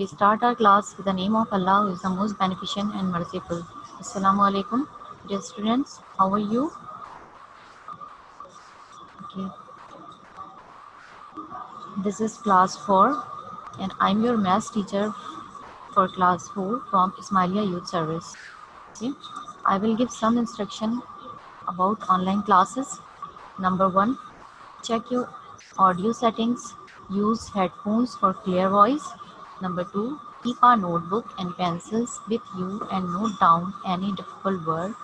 We start our class with the name of Allah, who is the most beneficent and merciful. Assalamu alaikum, dear students. How are you? Okay. This is class 4, and I'm your maths teacher for class 4 from Ismailia Youth Service. Okay. I will give some instruction about online classes. Number 1, check your audio settings. Use headphones for clear voice. Number 2, keep a notebook and pencils with you and note down any difficult word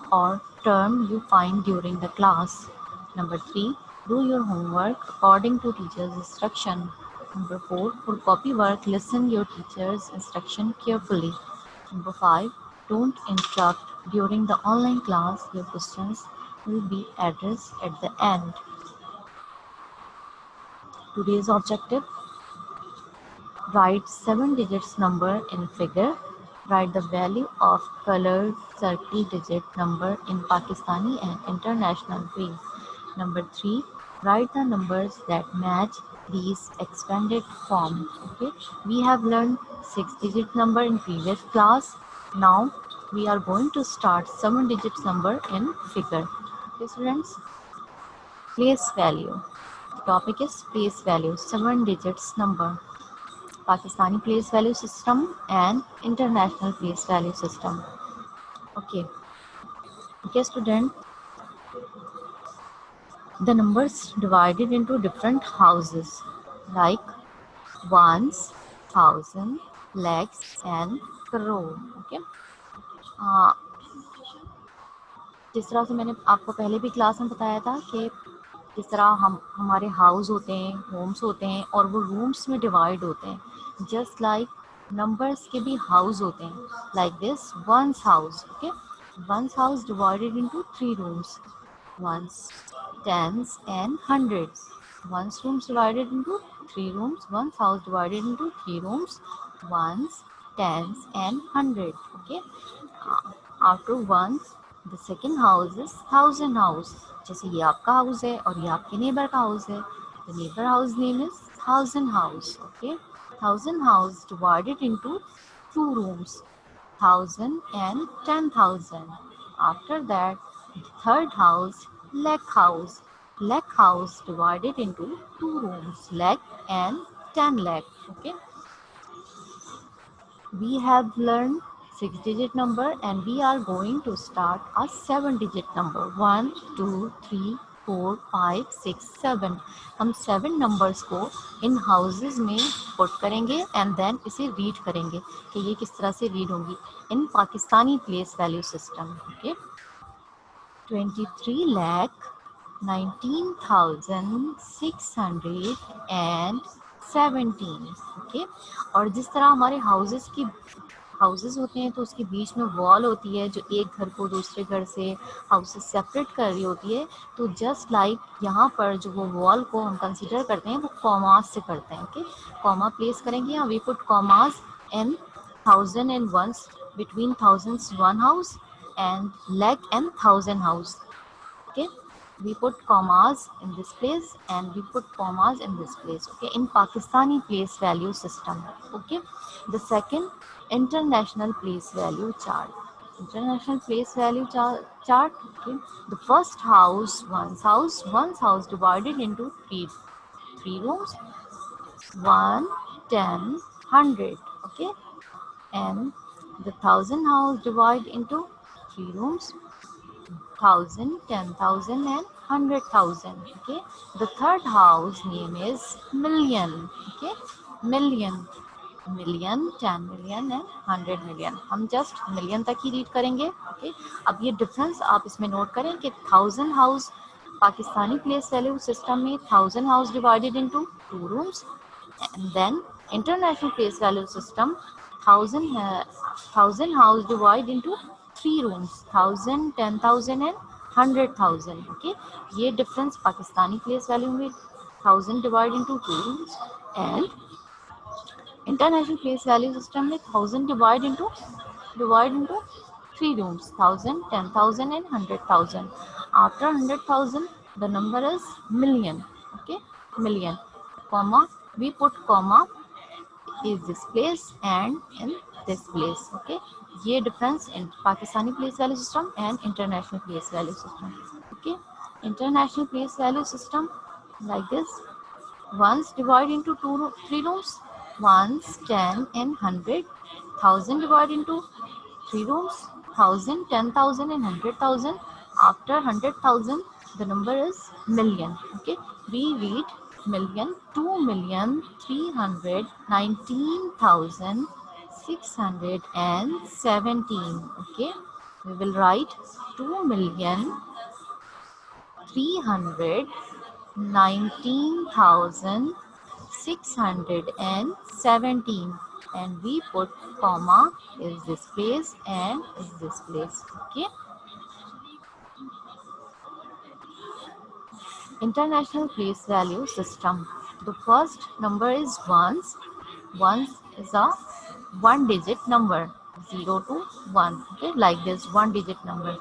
or term you find during the class. Number 3, do your homework according to teacher's instruction. Number 4, for copy work, listen your teacher's instruction carefully. Number 5, don't interrupt during the online class. Your questions will be addressed at the end. Today's objective: write 7 digits number in figure. Write the value of colored circle digit number in Pakistani and international way. Number 3, write the numbers that match these expanded form. Okay, we have learned 6-digit number in previous class. Now we are going to start 7 digits number in figure. Okay, students, place value. The topic is place value, 7 digits number. Pakistani place value system and international place value system. Okay, student, the numbers divided into different houses like ones, thousand, lakhs and crore. Okay, जिस तरह से मैंने आपको पहले भी class में बताया था कि जिस तरह हमारे हाउस होते हैं, होम्स होते हैं और वो रूम्स में डिवाइड होते हैं, जस्ट लाइक नंबर्स के भी हाउस होते हैं. Like this ones house. Okay, ones house divided into 3 rooms, ones, tens and hundreds. One's rooms divided into 3 rooms, one's house divided into 3 rooms, ones, tens and hundred. Okay, after ones, the second house is thousand house. जैसे ये आपका house है और ये आपके neighbour का house है. The neighbor house name is thousand house. Okay, thousand house divided into 2 rooms, 1,000 and 10,000. After that, the third house, lakh house. Lakh house divided into 2 rooms, lakh and 10 lakh. Okay, we have learned 6-digit number and we are going to start a 7-digit number. 1, 2, 3, 4, 5, 6, 7. हम 7 numbers को इन houses में put करेंगे and then इसे read करेंगे कि ये किस तरह से read होंगी in Pakistani place value system. Okay, 23 lakh 19,617. Okay, और जिस तरह हमारे हाउसेस होते हैं तो उसके बीच में वॉल होती है जो एक घर को दूसरे घर से हाउसेस सेपरेट कर रही होती है. तो जस्ट लाइक यहाँ पर जो वो वॉल को हम कंसीडर करते हैं वो कॉमास से करते हैं. ओके, कॉमा प्लेस करेंगे यहाँ. We put commas in thousand and ones, between thousands one house and lakh and thousand house. Okay, we put commas in this place and we put commas in this place. Okay, in Pakistani place value system. Okay, the second, international place value chart. International place value chart. Okay, the first house, one's house divided into three rooms, 1, 10, 100. Okay, and the thousand house divide into 3 rooms, 1,000, 10,000 and 100,000. Okay, the third house name is million. Okay, million, 10 million and 100 million. हम just million तक ही read करेंगे. Okay, अब ये difference आप इसमें note करें कि 1000 house Pakistani place value system में 1000 house divided into 2 rooms, and then international place value system 1000 house divided into 3 rooms, 1000, 10,000 and 100,000. Okay, ये difference पाकिस्तानी place value में 1000 divided into 2 rooms and international place value system में 1000 divide into 3 rooms, 1000, 10,000 and 100,000. After 100,000, the number is million. Okay, million, comma, we put comma is this place and in this place. Okay, ये difference in Pakistani place value system and international place value system. Okay, international place value system like this: ones divide into three rooms, ones, 10 and 100. 1000 divide into three rooms, 1000, 10,000 and 100,000. After 100,000 the number is million. Okay, we read million, 2,319,617. Okay, we will write 2,319,617, and we put comma is this place and is this place. Okay, international place value system. The first number is ones. Ones is a one digit number, 0 to 1. Okay, like this, one digit number.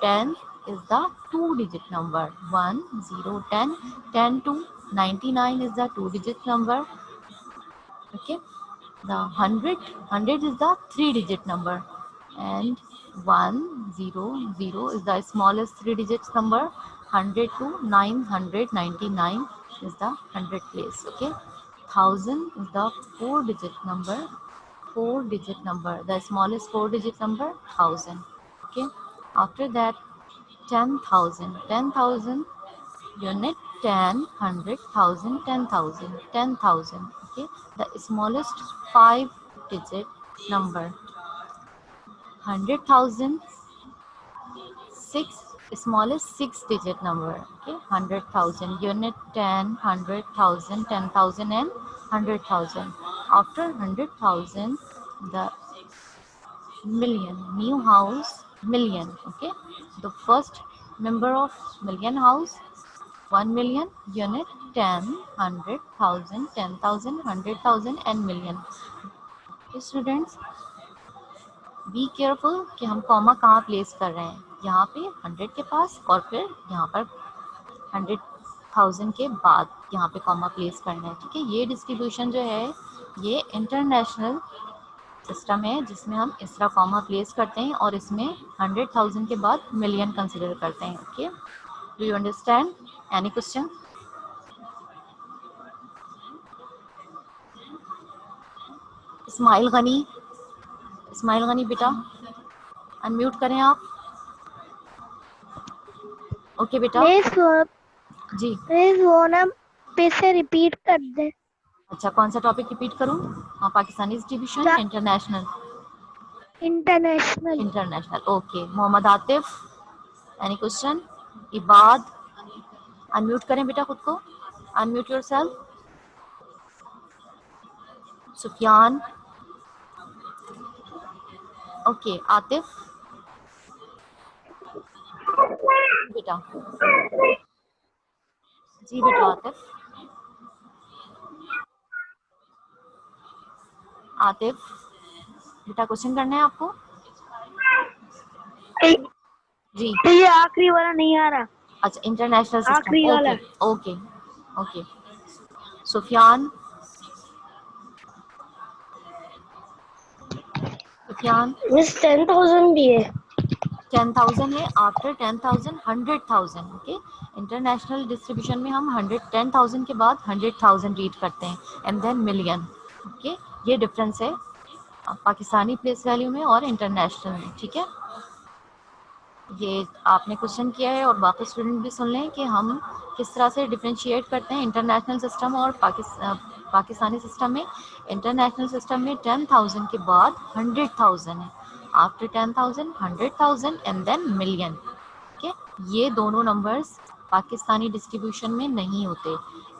10 is the two digit number, 1, 0, 10. 10 to 99 is the two digit number. Okay, the 100 is the three digit number, and 100 is the smallest three digits number. 100 to 999 is the 100 place. Okay, 1000 is the four digit number, the smallest four digit number, 1000. Okay, after that 10,000 unit, 10, 100,000, 10,000, 10,000. Okay, the smallest five digit number. 100,000, six, smallest six digit number. Okay, 100,000 unit, 10, 100,000, 10,000 and 100,000. After 100,000 the million, new house, million. Okay, the first member of million house, 1 million unit, 10, 100,000, 10,000, 100,000 and million. Okay, students, be careful कि हम comma कहाँ place कर रहे हैं, यहाँ पे 100 के पास और फिर यहाँ पर 100,000 के बाद यहाँ पे कॉमा प्लेस करना है. ठीक है, ये डिस्ट्रीब्यूशन जो है ये इंटरनेशनल सिस्टम है जिसमें हम इस तरह कॉमा प्लेस करते हैं और इसमें 100,000 के बाद मिलियन कंसिडर करते हैं. Okay, do you understand? Any question? Ismail Ghani बेटा अनम्यूट करें आप. ओके बेटा जी, वो ना फिर से रिपीट कर दे. अच्छा, कौन सा टॉपिक रिपीट करूं? हाँ, Pakistani distribution, international. Okay. Mohammad Atif, any question? Ibad, unmute करें बेटा खुद को, unmute yourself. Sufiyan, okay. Atif बेटा, जी बेटा. आतिफ बेटा, क्वेश्चन करना है आपको? जी, ये आखिरी वाला नहीं आ रहा. अच्छा, इंटरनेशनल सिस्टम. आखिरी वाला. ओके. सुफियान 10,000 भी है. 10,000 है. आफ्टर 10,000 100,000. ओके, इंटरनेशनल डिस्ट्रीब्यूशन में हम 10,000 के बाद 100,000 रीड करते हैं एंड देन मिलियन. ओके, ये डिफरेंस है पाकिस्तानी प्लेस वैल्यू में और इंटरनेशनल में. ठीक है, ये आपने क्वेश्चन किया है और बाकी स्टूडेंट भी सुन लें कि हम किस तरह से डिफ्रेंशिएट करते हैं इंटरनेशनल सिस्टम और पाकिस्तानी सिस्टम में. इंटरनेशनल सिस्टम में 10,000 के बाद 100,000 है. After 10,000 100,000 and then million. Okay, ये दोनों नंबर्स पाकिस्तानी डिस्ट्रीब्यूशन में नहीं होते,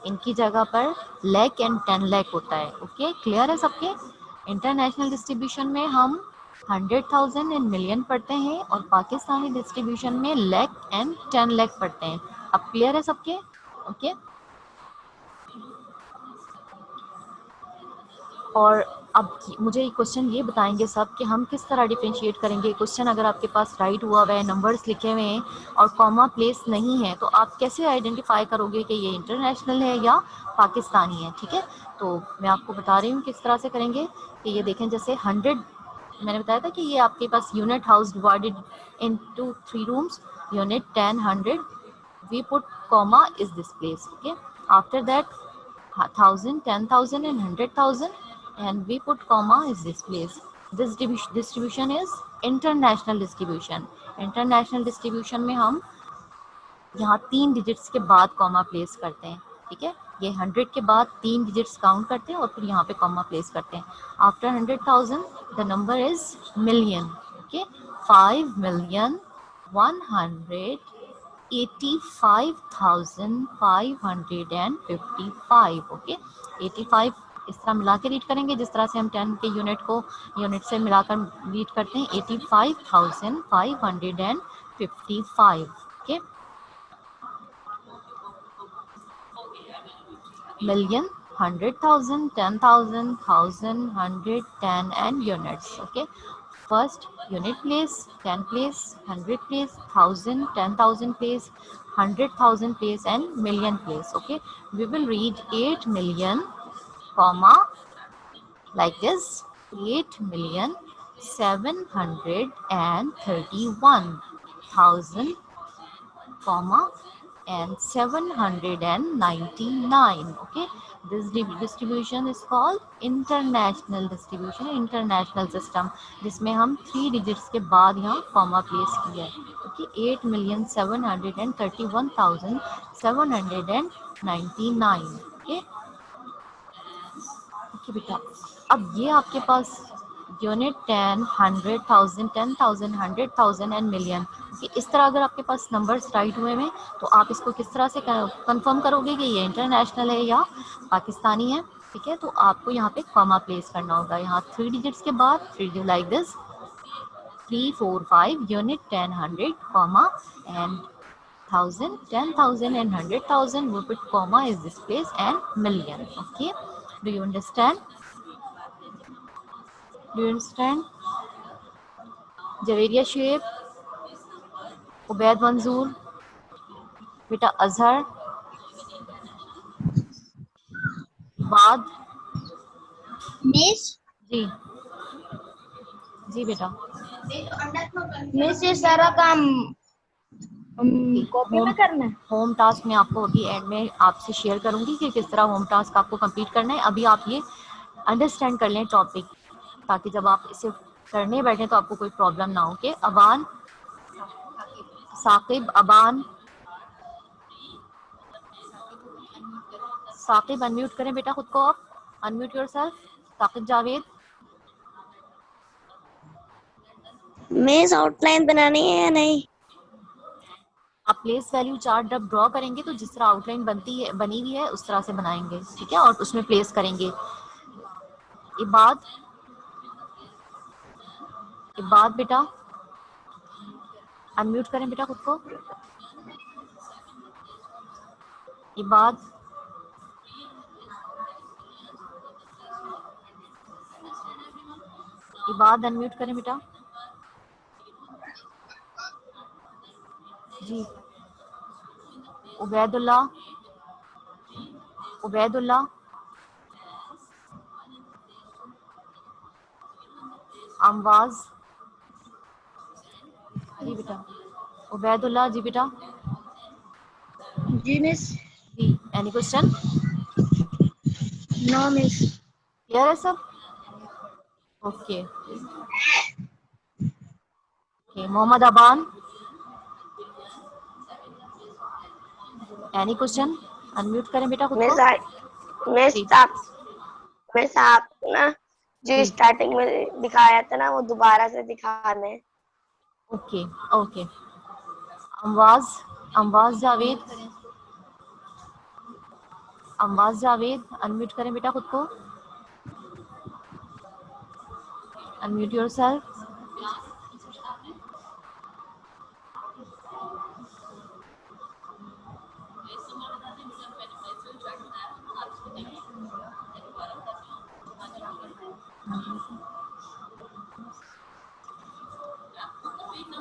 इनकी जगह पर लाख एंड 10 लाख होता है. ओके, क्लियर है सबके? इंटरनेशनल डिस्ट्रीब्यूशन में हम 100,000 एंड मिलियन पढ़ते हैं और पाकिस्तानी डिस्ट्रीब्यूशन में लाख एंड 10 लाख पढ़ते हैं. अब क्लियर है सबके? ओके, और अब मुझे क्वेश्चन ये बताएंगे सब कि हम किस तरह डिफरेंशिएट करेंगे। क्वेश्चन अगर आपके पास राइट हुआ है, नंबर्स लिखे हुए हैं और कॉमा प्लेस नहीं है, तो आप कैसे आइडेंटिफाई करोगे कि ये इंटरनेशनल है या पाकिस्तानी है। ठीक है, तो मैं आपको बता रही हूँ किस तरह से करेंगे। कि ये देखें, जैसे 100 मैंने बताया था कि ये आपके पास unit house divided into 3 rooms, unit 10 100, we put comma is this place. Okay, after that 1000 10,000 and 100,000, and we put comma is this place. This distribution is international distribution. International distribution में हम यहाँ 3 डिजिट्स के बाद comma place करते हैं। ठीक है, ये 100 के बाद 3 डिजिट्स काउंट करते हैं और फिर यहाँ पे कॉमा प्लेस करते हैं। After 100,000 the number is million. Okay, 5,185,555। Okay, 85 इस तरह मिला के रीड करेंगे जिस तरह से हम 10 के यूनिट को यूनिट से मिलाकर रीड करते हैं। 85,555। Okay, million, 100,000, 10,000, 1,000, 100, 10 and units. Okay, first unit place, 10 place, 100 place, 1,000, 10,000 place, 100,000 place and million place. Okay, we will read 8 million comma like this, 8,731,000 comma and 799. Okay, this distribution is called international distribution, international system, जिसमें हम 3 digits के बाद यहाँ comma place किया है। Okay, 8,731,799। Okay, okay बेटा, अब ये आपके पास यूनिट 10 100,000 10,000 100,000 एंड मिलियन। इस तरह अगर आपके पास नंबर्स राइट हुए हैं तो आप इसको किस तरह से कंफर्म करोगे कि ये इंटरनेशनल है या पाकिस्तानी है। ठीक है, तो आपको यहाँ पे कॉमा प्लेस करना होगा, यहाँ 3 डिजिट्स के बाद 3 like this 3 4 5 unit 10 100 comma and 1,000 10,000 and 100,000 we put comma is this place and million. Okay, do you understand? Do you understand? Javeria Sheb, Ubaid Manzoor, बेटा अजहर, बाद। मिस जी जी बेटा। मिस ये सारा काम कॉपी होम में करना है। होम टास्क मैं आपको अभी एंड में आपसे शेयर करूंगी कि किस तरह होम टास्क आपको कंप्लीट करना है। अभी आप ये अंडरस्टैंड कर लें टॉपिक, ताकि जब आप इसे करने बैठे तो आपको कोई प्रॉब्लम ना हो। के अबान, साकिब, अबान, साकिब अनम्यूट करें बेटा खुद को, आप unmute yourself. Saqib Javed, miss outline बनानी है या नहीं? आप प्लेस वैल्यू चार्ट जब ड्रॉ करेंगे तो जिस तरह आउटलाइन बनती है बनी हुई है उस तरह से बनाएंगे। ठीक है, और उसमें प्लेस करेंगे। इबाद, इबाद बेटा अनम्यूट करें बेटा खुद को। इबाद, इबाद अनम्यूट करें बेटा। जी, उबैदुल्ला, उबैदुल्ला, अमवाज, जी बेटा, उबैदुल्ला जी बेटा। जी मिस। जी, any question? No miss. Clear है सब? Okay okay, Mohammad Aban, any question? Unmute करें बेटा खुद को। मिस मिस जी आप मिस आप ना जो जी, स्टार्टिंग में दिखाया था ना वो दोबारा से दिखाना है। Okay okay. Amwaj, Amwaj Javed, Amwaj Javed unmute करें बेटा खुद को। Unmute yourself.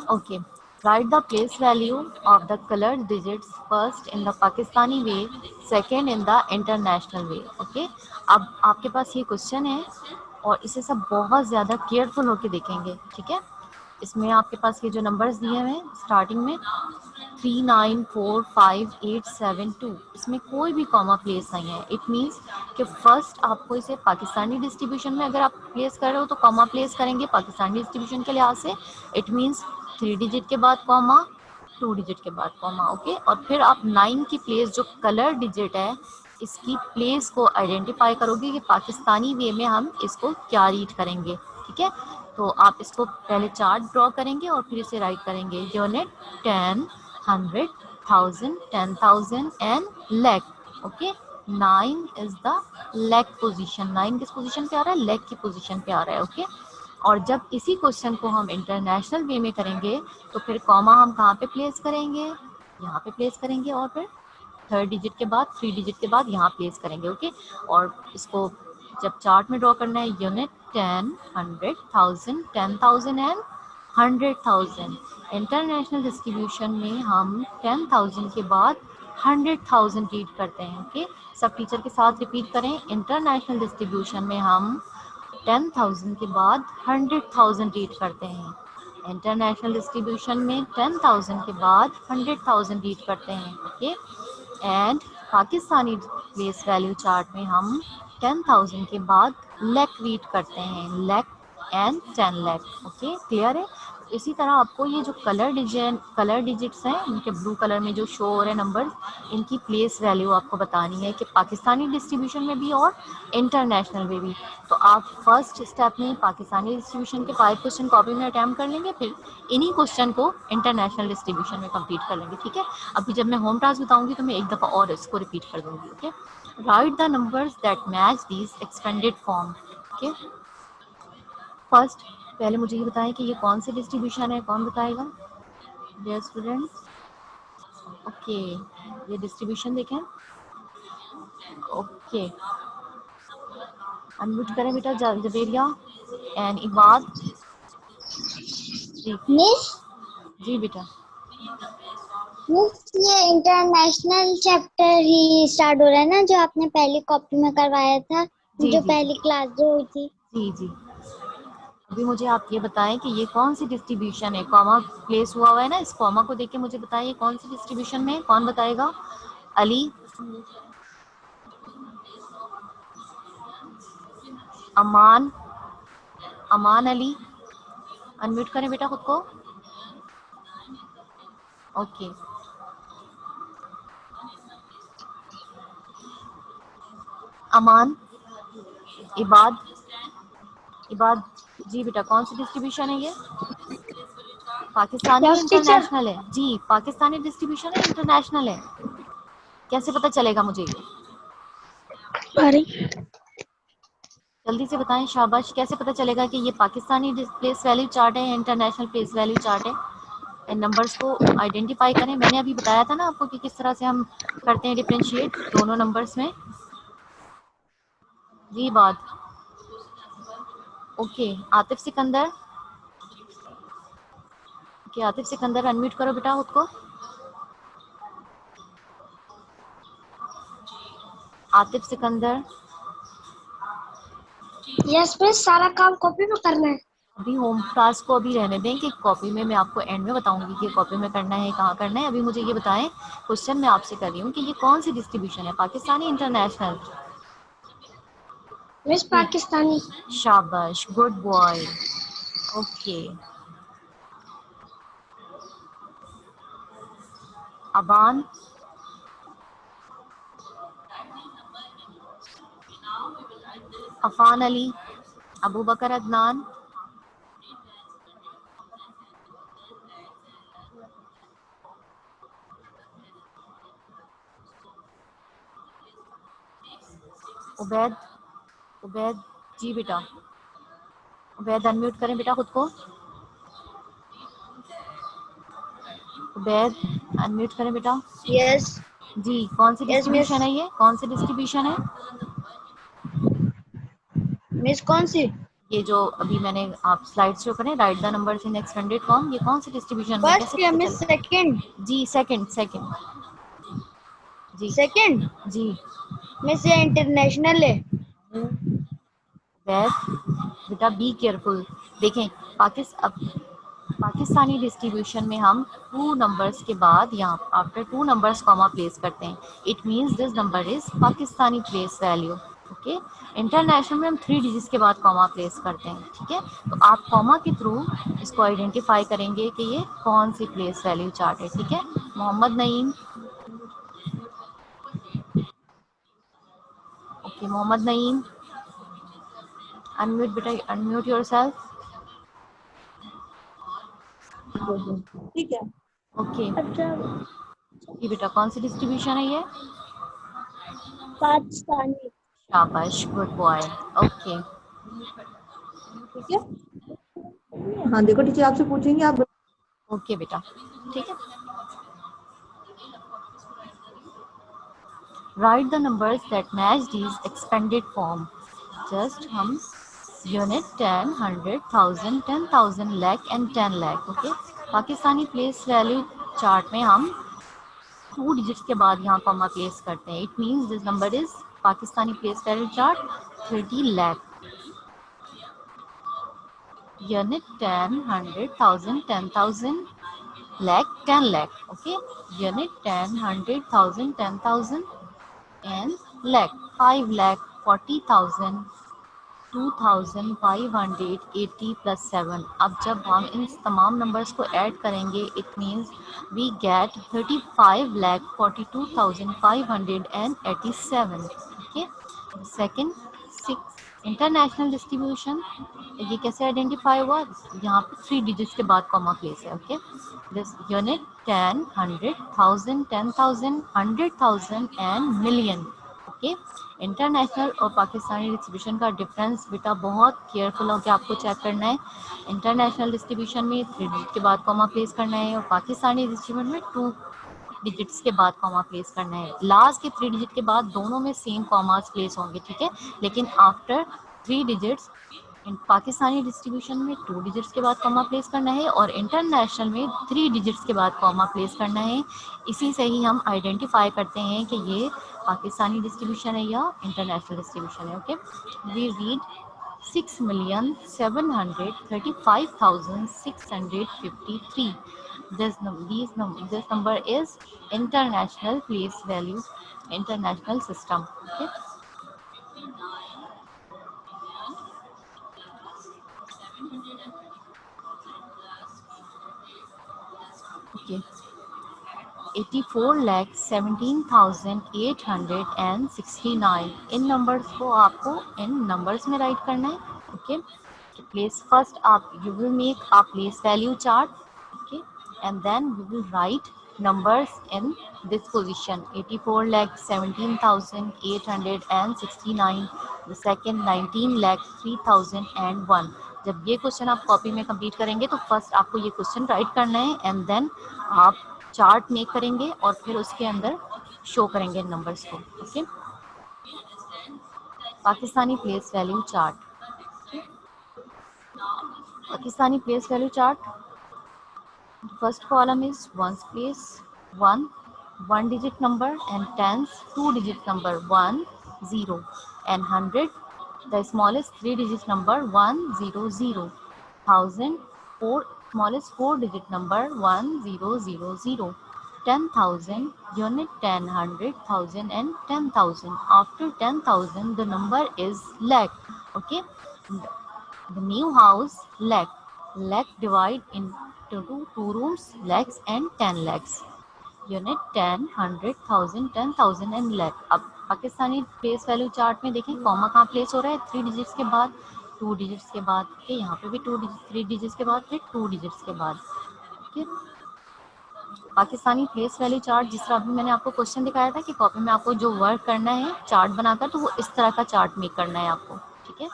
Okay. Write the place value of the colored digits first in the Pakistani way, second in the international way. Okay. अब आपके पास ये क्वेश्चन है और इसे सब बहुत ज़्यादा केयरफुल होके देखेंगे, ठीक है। इसमें आपके पास ये जो नंबर्स दिए हुए हैं स्टार्टिंग में 3, 9, 4, 5, 8, 7, 2, इसमें कोई भी कॉमा प्लेस नहीं है। इट मीन्स कि फर्स्ट आपको इसे पाकिस्तानी डिस्ट्रीब्यूशन में अगर आप प्लेस कर रहे हो तो कॉमा प्लेस करेंगे पाकिस्तानी डिस्ट्रीब्यूशन के लिहाज से। इट मीन्स 3 डिजिट के बाद कॉमा, 2 डिजिट के बाद कॉमा, ओके। और फिर आप 9 की प्लेस जो कलर डिजिट है इसकी प्लेस को आइडेंटिफाई करोगे कि पाकिस्तानी वे में हम इसको क्या रीड करेंगे, ठीक है। तो आप इसको पहले चार्ट ड्रॉ करेंगे और फिर इसे राइट करेंगे unit 10, 100, 1000, 10,000 and leg, okay. 9 is the leg position, 9 किस पोजीशन पे आ रहा है, लेग की पोजीशन पे आ रहा है, ओके। और जब इसी क्वेश्चन को हम इंटरनेशनल वे में करेंगे तो फिर कॉमा हम कहाँ पे प्लेस करेंगे, यहाँ पे प्लेस करेंगे और फिर 3rd डिजिट के बाद 3 डिजिट के बाद यहाँ प्लेस करेंगे, ओके। और इसको जब चार्ट में ड्रॉ करना है यूनिट 10, 100, 1000, 10,000 एंड 100,000। इंटरनेशनल डिस्ट्रीब्यूशन में हम 10,000 के बाद 100,000 रीड करते हैं, ओके। सब टीचर के साथ रिपीट करें, इंटरनेशनल डिस्ट्रीब्यूशन में हम 10,000 के बाद 100,000 रीड करते हैं। इंटरनेशनल डिस्ट्रीब्यूशन में 10,000 के बाद 100,000 रीड करते हैं, okay. And Pakistani place value chart में हम 10,000 के बाद लैक रीड करते हैं, lakh and 10 lakh, okay. Clear है। इसी तरह आपको ये जो कलर डिजिट्स हैं इनके ब्लू कलर में जो शो हो रहे हैं नंबर, इनकी प्लेस वैल्यू आपको बतानी है कि पाकिस्तानी डिस्ट्रीब्यूशन में भी और इंटरनेशनल में भी। तो आप फर्स्ट स्टेप में पाकिस्तानी डिस्ट्रीब्यूशन के 5 क्वेश्चन कॉपी में अटैम्प्ट कर लेंगे, फिर इन्हीं क्वेश्चन को इंटरनेशनल डिस्ट्रीब्यूशन में कंप्लीट कर लेंगे, ठीक है। अभी जब मैं होम टास्क बताऊंगी तो मैं एक दफ़ा और इसको रिपीट कर दूंगी, okay. Right the numbers that match this expanded form, okay. First पहले मुझे ये बताएं कि ये कौन सी डिस्ट्रीब्यूशन है, कौन बताएगा डियर स्टूडेंट्स। ओके, ये डिस्ट्रीब्यूशन देखें, ओके। अनम्यूट करें बेटा जबेरिया एंड इबाद। जी मिस जी बेटा। मिस ये इंटरनेशनल चैप्टर ही स्टार्ट हो रहा है ना, जो आपने पहली कॉपी में करवाया था, जी जो जी पहली क्लास जो हुई थी। जी जी। अभी मुझे आप ये बताएं कि ये कौन सी डिस्ट्रीब्यूशन है, कॉमा प्लेस हुआ है ना, इस कॉमा को देख के मुझे बताइए कौन सी डिस्ट्रीब्यूशन में, कौन बताएगा। अली, अमान, अमान अली, अनम्यूट करें बेटा खुद को, ओके। अमान, इबाद, इबाद जी बेटा, कौन सी डिस्ट्रीब्यूशन है ये, पाकिस्तानी है यस टीचर। इंटरनेशनल है जी, पाकिस्तानी डिस्ट्रीब्यूशन है इंटरनेशनल है, कैसे पता चलेगा मुझे ये, अरे जल्दी से बताएं, शाबाश। कैसे पता चलेगा कि ये पाकिस्तानी प्लेस वैल्यू चार्ट है, इंटरनेशनल प्लेस वैल्यू चार्ट है। इन नंबर्स को आइडेंटिफाई करें, मैंने अभी बताया था ना आपको कि किस तरह से हम करते हैं डिफरेंशिएट दोनों नंबर्स में। जी बात, okay. Atif Sikandar, okay Atif Sikandar unmute करो बेटा खुद को। आतिफ सिकंदर, यस मिस, सारा काम कॉपी में करना है। अभी होम टास्क को अभी रहने दें कि कॉपी में मैं आपको एंड में बताऊंगी कि कॉपी में करना है कहाँ करना है। अभी मुझे ये बताएं, क्वेश्चन मैं आपसे कर रही हूँ कि ये कौन सी डिस्ट्रीब्यूशन है, पाकिस्तानी इंटरनेशनल। मिस पाकिस्तानी। शाबाश, good boy, okay. Aban, Afan Ali, Abu Bakar Adnan, Ubaid, Ubaid ji बेटा, उबैद अनम्यूट करें बेटा खुद को, उबैद अनम्यूट करें बेटा। यस। जी, कौन सी यस मिस। डिस्ट्रीब्यूशन है ये, कौन सी डिस्ट्रीब्यूशन है, मिस कौन सी? ये जो अभी मैंने आप स्लाइड शो करें, right the numbers in extended form, ये कौन सी डिस्ट्रीब्यूशन में, कैसे फर्स्ट या पता मिस चला? सेकंड? जी सेकंड, सेकंड। जी सेकंड जी। मिस ये इंटरनेशनल है। वेर बेटा बी केयरफुल। देखें, पाकिस्तानी डिस्ट्रीब्यूशन में हम टू नंबर्स के बाद यहाँ after two numbers comma place करते हैं। It means this number is Pakistani place value. Okay. International में हम थ्री डिजिट्स के बाद कॉमा प्लेस करते हैं। ठीक है, तो आप कॉमा के थ्रू इसको आइडेंटिफाई करेंगे कि ये कौन सी प्लेस वैल्यू चार्ट है। ठीक है, मोहम्मद नईम। ओके मोहम्मद नईम, अनम्यूट बेटा, अनम्यूट योरसेल्फ। ठीक है। ओके। अच्छा, ये बेटा कौन सी डिस्ट्रीब्यूशन है ये? पाकिस्तानी। शाबाश, गुड बॉय। ओके। ठीक है। हाँ देखो टीचर आपसे पूछेंगे आप। ओके बेटा, ठीक है। Write the numbers that match these expanded form. Just हम unit 10, 100, 1000, 10,000, lakh and 10 lakh. Okay, Pakistani place value chart में हम टू डिजिट्स के बाद यहाँ कॉमा प्लेस करते हैं। It means this number is Pakistani place value chart 30 lakh. Unit 10, 100, 1000, 10,000, lakh, 10 lakh. Okay, unit 10, 100, 1000, 10,000 and lakh, 5 lakh 40,000, 2,580 plus 7। अब जब हम इन तमाम नंबर्स को ऐड करेंगे it means we get 35 lakh 42,587। Okay, second six international distribution. ये कैसे आइडेंटिफाई हुआ? यहाँ पे थ्री डिजिट्स के बाद कॉमा प्लेस है। Okay, this unit 10, 100, 1000, 10,000, 100,000 and million. Okay, international और पाकिस्तानी डिस्ट्रीब्यूशन का डिफरेंस बेटा बहुत केयरफुल होकर आपको चेक करना है। इंटरनेशनल डिस्ट्रीब्यूशन में थ्री डिजिट के बाद कॉमा प्लेस करना है और पाकिस्तानी डिस्ट्रीब्यूशन में टू डिजिट्स के बाद कॉमा प्लेस करना है। लास्ट के थ्री डिजिट के बाद दोनों में सेम कॉमास प्लेस होंगे। ठीक है, लेकिन after three digits Pakistani distribution में टू डिजिट्स के बाद कॉमा प्लेस करना है और इंटरनेशनल में थ्री डिजिट्स के बाद कॉमा प्लेस करना है। इसी से ही हम आइडेंटिफाई करते हैं कि ये पाकिस्तानी डिस्ट्रीब्यूशन है या इंटरनेशनल डिस्ट्रीब्यूशन है। Okay, we read 6,735,653. This number is international place value, international system. Okay. Okay. 84,17,869। इन नंबर्स को आपको इन नंबर्स में राइट करना है। ओके, प्लेस फर्स्ट आप you will make a place value chart. Okay, and then you will write numbers in this position: 84,17,869, the second 19,03,001। जब ये क्वेश्चन आप कॉपी में कंप्लीट करेंगे तो फर्स्ट आपको ये क्वेश्चन राइट करना है एंड देन आप चार्ट मेक करेंगे और फिर उसके अंदर शो करेंगे नंबर्स को। Okay, Pakistani place value chart. Pakistani place value chart, first column is ones place, 1 digit number, and tens 2 digit number 1 0, and 100 the smallest 3 digit number 1 0 0, 1000 4 smallest 4 digit number 1 0 0 0, 10,000 unit 10, 100, 1000 and 10,000. After 10,000 the number is lakh. Okay, the new house lakh. Lakh divide into two rooms, lakhs and 10 lakhs. Unit 10, 100, 1000, 10,000 and lakh। अब Pakistani place value chart में देखें comma कहाँ place हो रहा है? Three digits के बाद, two digits के बाद। ओके, यहाँ पे भी टू डिजिट, थ्री डिजिट्स के बाद, फिर टू डिजिट्स के बाद। Okay, Pakistani place value chart जिस तरह अभी मैंने आपको क्वेश्चन दिखाया था कि कॉपी में आपको जो वर्क करना है चार्ट बनाकर, तो वो इस तरह का चार्ट मेक करना है आपको। ठीक है,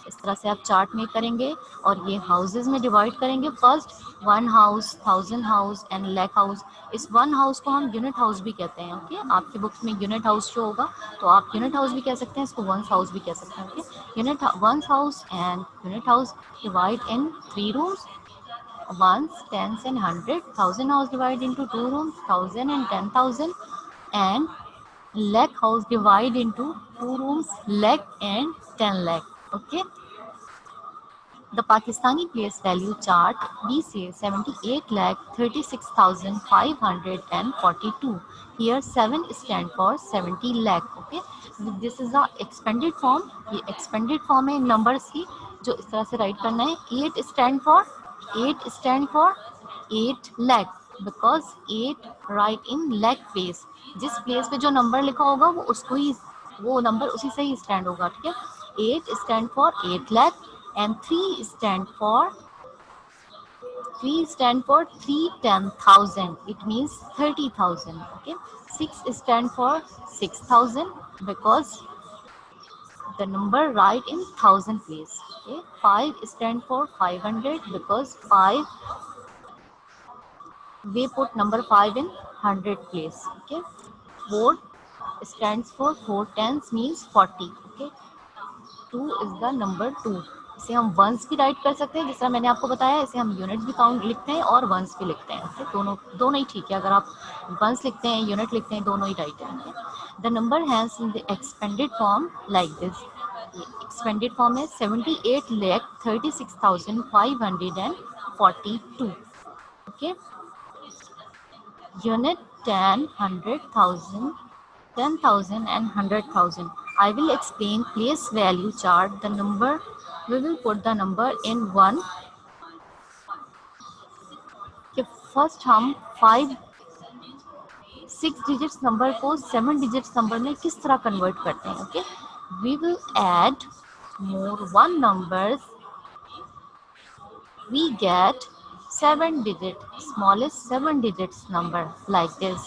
इस तरह से आप चार्ट मेक करेंगे और ये हाउसेज में डिवाइड करेंगे। First 1 house, 1000 house and lakh house. इस 1 हाउस को हम यूनिट हाउस भी कहते हैं। ओके, आपकी बुक्स में यूनिट हाउस जो होगा तो आप यूनिट हाउस भी कह सकते हैं, इसको वंस हाउस भी कह सकते हैं। Okay, unit ones house and unit house divide in 3 rooms, ones, tens and hundred. 1000 house divided into 2 rooms, 1000 and 10,000, and lakh house divided into 2 rooms, lakh and 10 lakh. Okay. The Pakistani place value chart, we say 78 lakh 36,542. Here 7 stand for 70 lakh. Okay, this is the expanded form. ये expanded form है numbers की, जो इस तरह से write करना है। 8 stand for 8 lakh, because 8 write in lakh place। जिस place पे जो number लिखा होगा वो उसको ही, वो number उसी से ही stand होगा। ठीक है, 8 stand for 8 lakh and 3 stand for 310,000. It means 30,000. Okay, 6 stand for 6,000 because the number write in 1000 place. Okay, 5 stand for 500 because 5 we put number 5 in 100 place. Okay, 4 stands for 4 tens means 40. Okay, 2 is the number 2। इसे हम once भी right कर सकते हैं, जिस तरह मैंने आपको बताया। इसे हम यूनिट भी काउंट लिखते हैं और वंस भी लिखते हैं। ओके, दोनों दोनों ही ठीक है। अगर आप वंस लिखते हैं, यूनिट लिखते हैं, दोनों ही राइट है। The number has in the expanded form like this. Expanded form है 78,36,542। Okay, unit 10, 100,000, 10,000 and 100,000. I will explain place value chart. The number, we will put the number in 1. कि first हम 6 digits number को 7 digits number में किस तरह convert करते हैं। Okay, we will add more 1 numbers, we get 7 digit, smallest 7 digits number like this.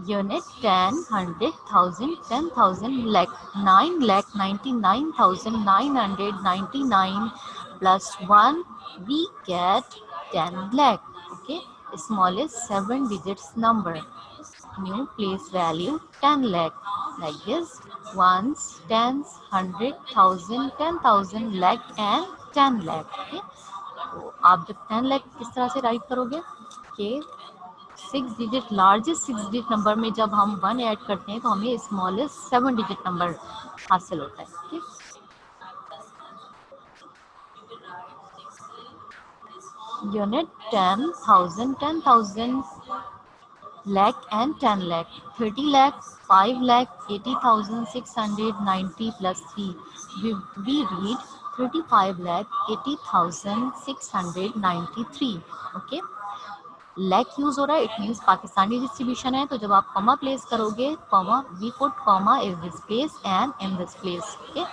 Unit 10, 100,000, 10,000, lakh, 9,99,999 plus 1, we get 10 lakh. Okay, smallest 7 digits number. New place value 10 lakh like this. Ones, tens, 100,000, 10,000, lakh and 10 lakh. Okay, तो आप जब 10 lakh किस तरह से right करोगे कि 6 digit, largest 6 digit number में जब हम 1 ऐड करते हैं तो हमें स्मॉलेस्ट 7 डिजिट नंबर हासिल होता है। ठीक, unit 10,000, 10,000, lakh and 10 lakh, 30 lakh, 5 lakh, 80,690 plus 3. We read 35 lakh 80,693. Okay, lack use हो रहा है, इट मीन्स पाकिस्तानी डिस्ट्रीब्यूशन है। तो जब आप कॉमा प्लेस करोगे, comma, we put comma is this place and in this place. Okay,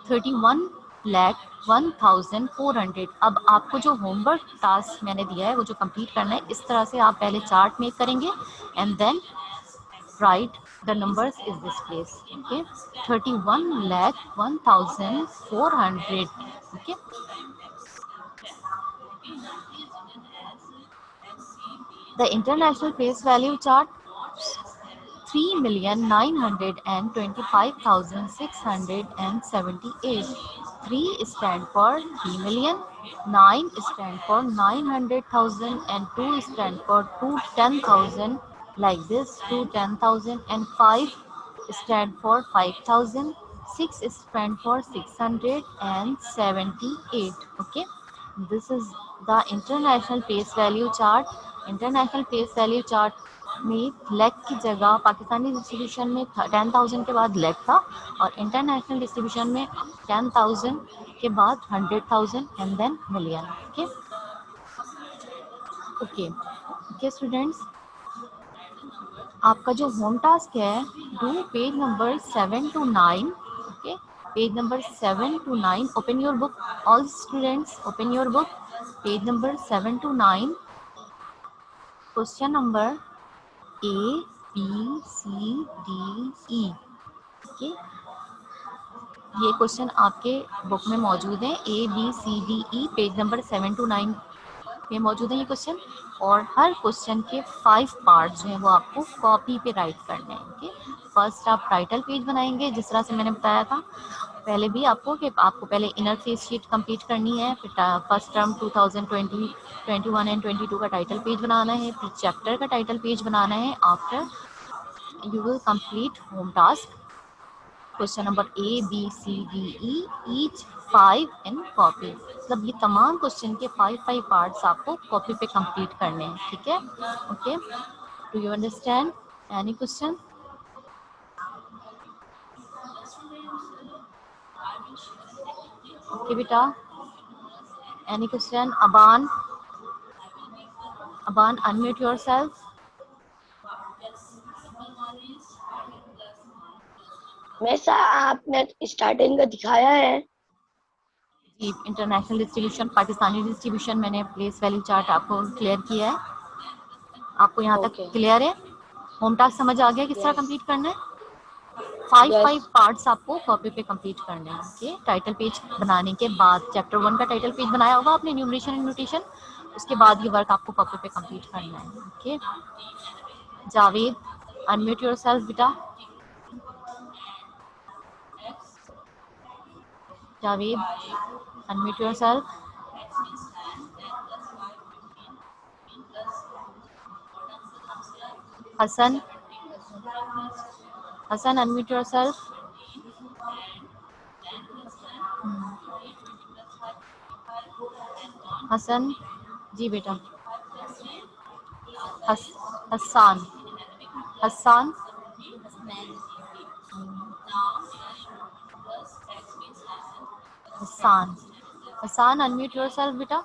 31,01,400। अब आपको जो होमवर्क टास्क मैंने दिया है वो जो कंप्लीट करना है, इस तरह से आप पहले चार्ट मेक करेंगे and then write the numbers is this place. Okay, 31,01,400। Okay, the international face value chart, 3,925,678. 3 stand for 3 million, 9 stand for 900,000 and 2 stand for 210,000 like this, 210,000 and 5 stand for 5,000, 6 stand for 678. Okay, this is the international face value chart. International face value chart में lack की जगह Pakistani distribution में 10,000 के बाद lack था, और international distribution में 10,000 के बाद 100,000 and then million. Okay okay okay students, आपका जो होम टास्क है, do page number 7 to 9। Okay, page number 7 to 9, open your book, all students open your book, page number 7 to 9। Question number A, B, C, D, E. Okay. ये question आपके book में मौजूद है, ABCDE page number 7 to 9 में मौजूद है ये question. और हर क्वेश्चन के 5 पार्ट्स जो हैं वो आपको कॉपी पे राइट करने हैं। ओके, फर्स्ट आप टाइटल पेज बनाएंगे जिस तरह से मैंने बताया था पहले भी आपको कि आपको पहले इनर फेस शीट कंप्लीट करनी है, फिर फर्स्ट टर्म 2020 21 एंड 22 का टाइटल पेज बनाना है, फिर चैप्टर का टाइटल पेज बनाना है। After you will complete home task question number ABCDE each 5 in copy। मतलब ये तमाम क्वेश्चन के 5 पार्ट्स आपको कॉपी पे कंप्लीट करने हैं। ठीक है, okay, do you understand any question? Okay बेटा, any question? Aban unmute yourself. वैसा आपने स्टार्टिंग का दिखाया है। जी, इंटरनेशनल डिस्ट्रीब्यूशन, पाकिस्तानी डिस्ट्रीब्यूशन मैंने प्लेस वैल्यू चार्ट आपको क्लियर किया है। आपको यहाँ तक ओके। क्लियर है? होम टास्क समझ आ गया किस तरह यस कंप्लीट करना है? 5 यस पार्ट्स आपको कॉपी पे कंप्लीट करने हैं। ओके, टाइटल पेज बनाने के बाद चैप्टर 1 का टाइटल पेज बनाया होगा आपने, न्यूमरेशन एंड नोटेशन, उसके बाद ये वर्क आपको कॉपी पे कंप्लीट करना है। ओके, जावेद अनम्यूट योरसेल्फ बेटा। Javed unmute yourself. Hasan, Hasan unmute yourself. Hasan ji बेटा। हसान, हसान, हसान, हसान अनम्यूट योरसेल्फ बेटा।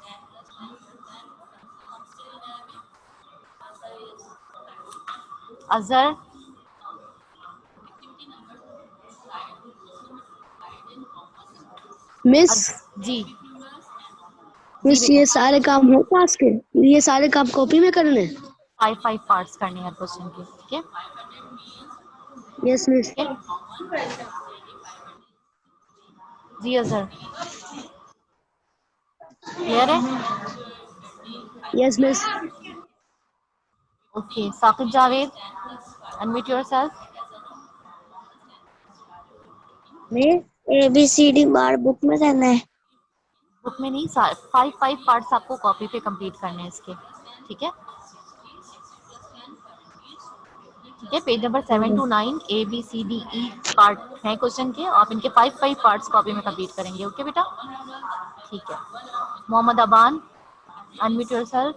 अजहर, मिस। जी जी मिस बेटा। ये सारे काम हो पास के, ये सारे काम कॉपी में करने? 5 पार्ट्स करने हैं क्वेश्चन के। ठीक है, यस मिस। ठीक है जी। अजहर क्लियर है? Yes miss. Okay, Saqib Javed unmute yourself. Miss ABCD बार बुक में करना है। बुक में नहीं, 5 पार्ट्स आपको कॉपी पे कंप्लीट करने हैं इसके। ठीक है, ठीक है, page number 7 to 9 ABCDE part है क्वेश्चन के, आप इनके 5 पार्ट्स कॉपी में कंप्लीट करेंगे। ओके बेटा, ठीक है। Mohammad Aban unmute yourself.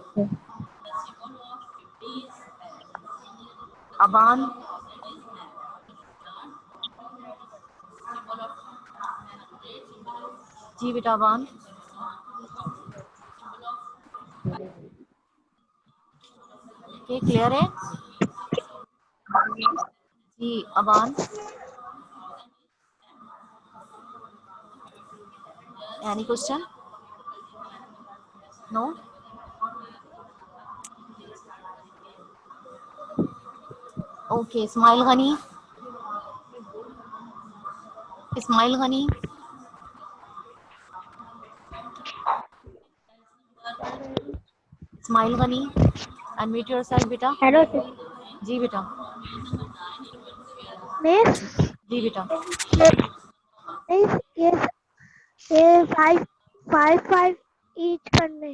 अबान, जी बेटा अबान। ओके, क्लियर है जी Aban? Any question? No? Okay, Ismail Gani, Ismail Gani, Ismail Gani unmute yourself बेटा। हेलो जी बेटा। मिस। जी बेटा। मिस ये फाइव ईच करने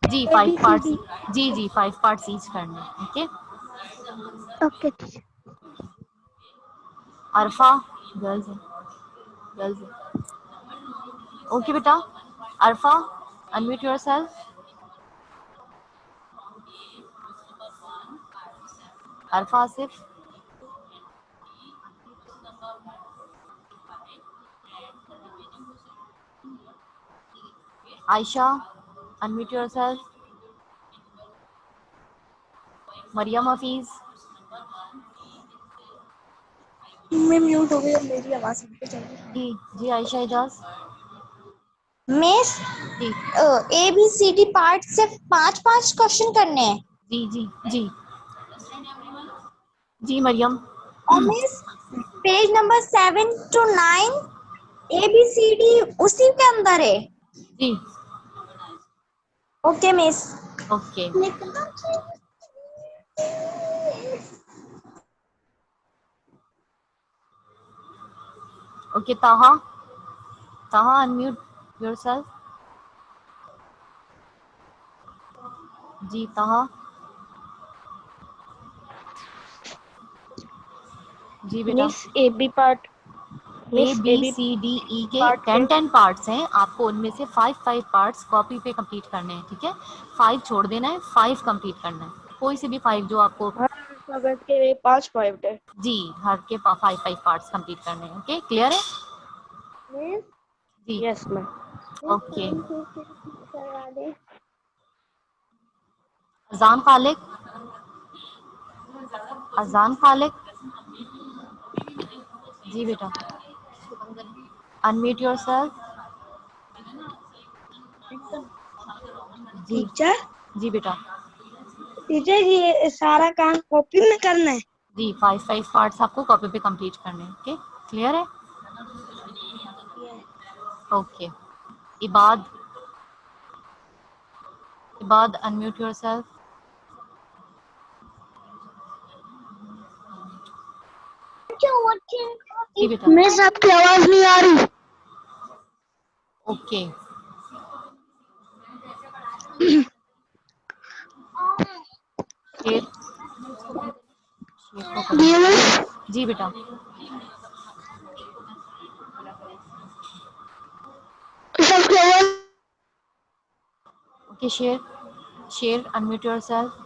जी 5 पार्ट्स। ABCD। जी 5 पार्ट्स ईच करने हैं। Okay, okay teacher. Arfa, girls है, गर्ल्स है। ओके बेटा, Arfa unmute yourself. Arfa Asif, Ayesha unmute yourself. Maryam Hafeez, मैं म्यूट हो गई और मेरी आवाज सुनते चल जी जी आयशा एजाज। मिस जी ABCD पार्ट से 5 क्वेश्चन करने हैं। जी जी जी जी मरियम। और miss page number 7 to 9 ABCD उसी के अंदर है। जी okay miss. Okay. Okay Taha, Taha unmute yourself. जी ताहा। जी बेटा। Miss A B part, A miss B A B C D E के पार्ट 10 पार्ट्स हैं, आपको उनमें से 5 पार्ट्स कॉपी पे कंप्लीट करने हैं, ठीक है। 5 छोड़ देना है, 5 कंप्लीट करना है, कोई से भी 5 जो आपको। हर अल्फाबेट के 5 पॉइंट है। जी हर के 5 पार्ट्स कंप्लीट करने हैं। ओके क्लियर है। मिस जी yes ma'am. Okay. Azan Khaliq, Azan Khaliq. जी बेटा अनम्यूट योरसेल्फ। जी टीचर, जी बेटा। टीचर ये सारा काम कॉपी में करना है। जी 5 पार्ट्स आपको कॉपी पे कंप्लीट करने हैं। ओके क्लियर है। Okay Ibad, Ibad unmute yourself. जी बेटा मिस आपकी आवाज नहीं आ रही। ओके। शेर, शेर को करेंगे। जी बेटा सबकी आवाज। ओके शेर, शेर अनम्यूट योरसेल्फ।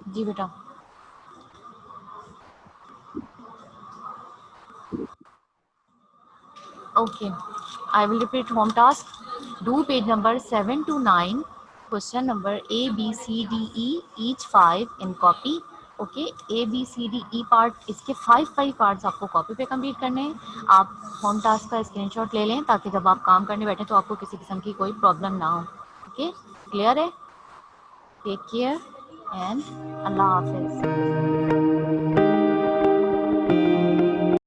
जी बेटा okay I will repeat home task. Do page number 7 to 9, question number A B C D E each 5 in copy। Okay A B C D E part, इसके 5 पार्ट्स आपको copy पे complete करने हैं। आप home task का screenshot ले लें ताकि जब आप काम करने बैठे तो आपको किसी किस्म की कोई प्रॉब्लम ना हो। ओके क्लियर है। टेक केयर एंड अल्लाह हाफिज।